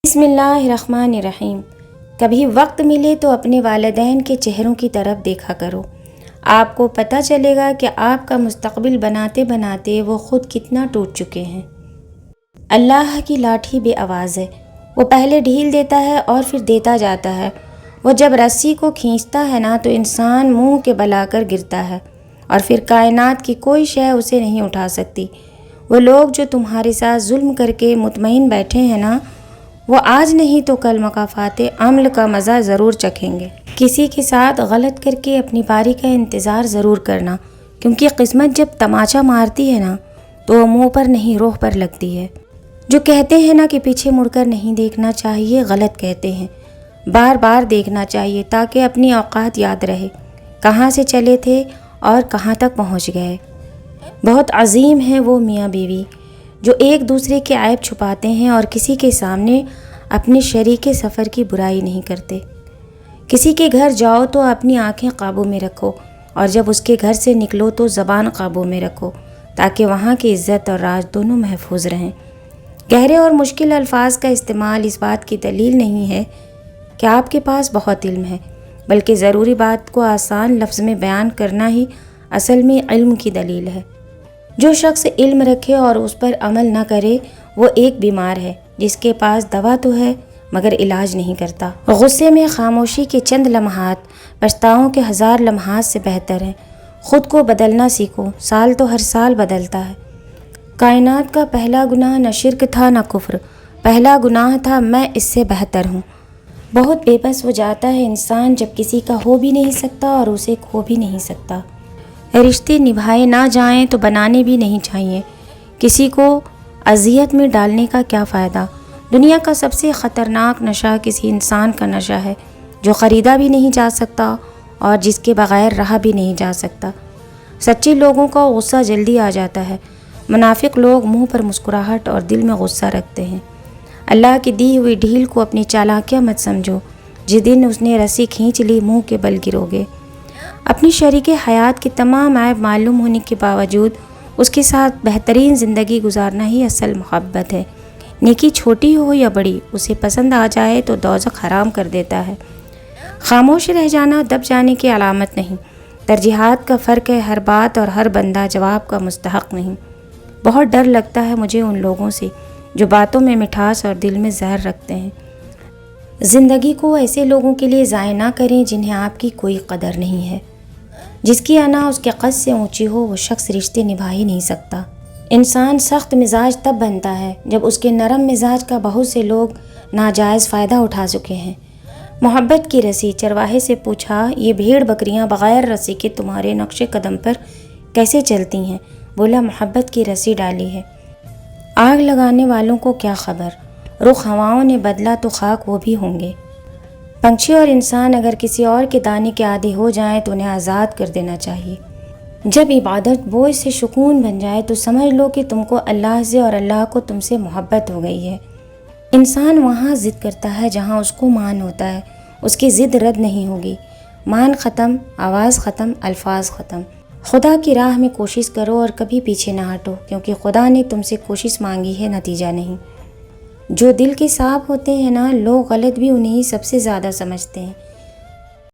بسم اللہ الرحمن الرحیم۔ کبھی وقت ملے تو اپنے والدین کے چہروں کی طرف دیکھا کرو، آپ کو پتہ چلے گا کہ آپ کا مستقبل بناتے بناتے وہ خود کتنا ٹوٹ چکے ہیں۔ اللہ کی لاٹھی بے آواز ہے، وہ پہلے ڈھیل دیتا ہے اور پھر دیتا جاتا ہے۔ وہ جب رسی کو کھینچتا ہے نا تو انسان منہ کے بل آ کر گرتا ہے، اور پھر کائنات کی کوئی شے اسے نہیں اٹھا سکتی۔ وہ لوگ جو تمہارے ساتھ ظلم کر کے مطمئن بیٹھے ہیں نا، وہ آج نہیں تو کل مکافات عمل کا مزہ ضرور چکھیں گے۔ کسی کے ساتھ غلط کر کے اپنی باری کا انتظار ضرور کرنا، کیونکہ قسمت جب تماچا مارتی ہے نا تو وہ منہ پر نہیں روح پر لگتی ہے۔ جو کہتے ہیں نا کہ پیچھے مڑ کر نہیں دیکھنا چاہیے، غلط کہتے ہیں۔ بار بار دیکھنا چاہیے تاکہ اپنی اوقات یاد رہے، کہاں سے چلے تھے اور کہاں تک پہنچ گئے۔ بہت عظیم ہیں وہ میاں بیوی جو ایک دوسرے کے عیب چھپاتے ہیں اور کسی کے سامنے اپنے شریک سفر کی برائی نہیں کرتے۔ کسی کے گھر جاؤ تو اپنی آنکھیں قابو میں رکھو، اور جب اس کے گھر سے نکلو تو زبان قابو میں رکھو، تاکہ وہاں کی عزت اور راز دونوں محفوظ رہیں۔ گہرے اور مشکل الفاظ کا استعمال اس بات کی دلیل نہیں ہے کہ آپ کے پاس بہت علم ہے، بلکہ ضروری بات کو آسان لفظ میں بیان کرنا ہی اصل میں علم کی دلیل ہے۔ جو شخص علم رکھے اور اس پر عمل نہ کرے، وہ ایک بیمار ہے جس کے پاس دوا تو ہے مگر علاج نہیں کرتا۔ غصے میں خاموشی کے چند لمحات پچھتاؤں کے 1000 لمحات سے بہتر ہیں۔ خود کو بدلنا سیکھو، سال تو ہر سال بدلتا ہے۔ کائنات کا پہلا گناہ نہ شرک تھا نہ کفر، پہلا گناہ تھا میں اس سے بہتر ہوں۔ بہت بے بس ہو جاتا ہے انسان جب کسی کا ہو بھی نہیں سکتا اور اسے کھو بھی نہیں سکتا۔ رشتے نبھائے نہ جائیں تو بنانے بھی نہیں چاہیے۔ کسی کو اذیت میں ڈالنے کا کیا فائدہ؟ دنیا کا سب سے خطرناک نشہ کسی انسان کا نشہ ہے جو خریدا بھی نہیں جا سکتا اور جس کے بغیر رہا بھی نہیں جا سکتا۔ سچے لوگوں کا غصہ جلدی آ جاتا ہے، منافق لوگ منہ پر مسکراہٹ اور دل میں غصہ رکھتے ہیں۔ اللہ کی دی ہوئی ڈھیل کو اپنی چالاکیاں مت سمجھو، جس دن اس نے رسی کھینچ لی منہ کے بل گرو گے۔ اپنی شریک حیات کے تمام عیب معلوم ہونے کے باوجود اس کے ساتھ بہترین زندگی گزارنا ہی اصل محبت ہے۔ نیکی چھوٹی ہو یا بڑی، اسے پسند آ جائے تو دوزخ حرام کر دیتا ہے۔ خاموش رہ جانا دب جانے کی علامت نہیں، ترجیحات کا فرق ہے۔ ہر بات اور ہر بندہ جواب کا مستحق نہیں۔ بہت ڈر لگتا ہے مجھے ان لوگوں سے جو باتوں میں مٹھاس اور دل میں زہر رکھتے ہیں۔ زندگی کو ایسے لوگوں کے لیے ضائع نہ کریں جنہیں آپ کی کوئی قدر نہیں ہے۔ جس کی انا اس کے قد سے اونچی ہو، وہ شخص رشتے نبھا ہی نہیں سکتا۔ انسان سخت مزاج تب بنتا ہے جب اس کے نرم مزاج کا بہت سے لوگ ناجائز فائدہ اٹھا چکے ہیں۔ محبت کی رسی۔ چرواہے سے پوچھا، یہ بھیڑ بکریاں بغیر رسی کے تمہارے نقش قدم پر کیسے چلتی ہیں؟ بولا، محبت کی رسی ڈالی ہے۔ آگ لگانے والوں کو کیا خبر، رخ ہواؤں نے بدلا تو خاک وہ بھی ہوں گے۔ پنچھی اور انسان اگر کسی اور کے دانے کے عادی ہو جائیں تو انہیں آزاد کر دینا چاہیے۔ جب عبادت بوجھ سے شکون بن جائے تو سمجھ لو کہ تم کو اللہ سے اور اللہ کو تم سے محبت ہو گئی ہے۔ انسان وہاں ضد کرتا ہے جہاں اس کو مان ہوتا ہے، اس کی ضد رد نہیں ہوگی۔ مان ختم، آواز ختم، الفاظ ختم۔ خدا کی راہ میں کوشش کرو اور کبھی پیچھے نہ ہٹو، کیونکہ خدا نے تم سے کوشش مانگی ہے، نتیجہ نہیں۔ جو دل کے صاف ہوتے ہیں نا، لوگ غلط بھی انہیں سب سے زیادہ سمجھتے ہیں۔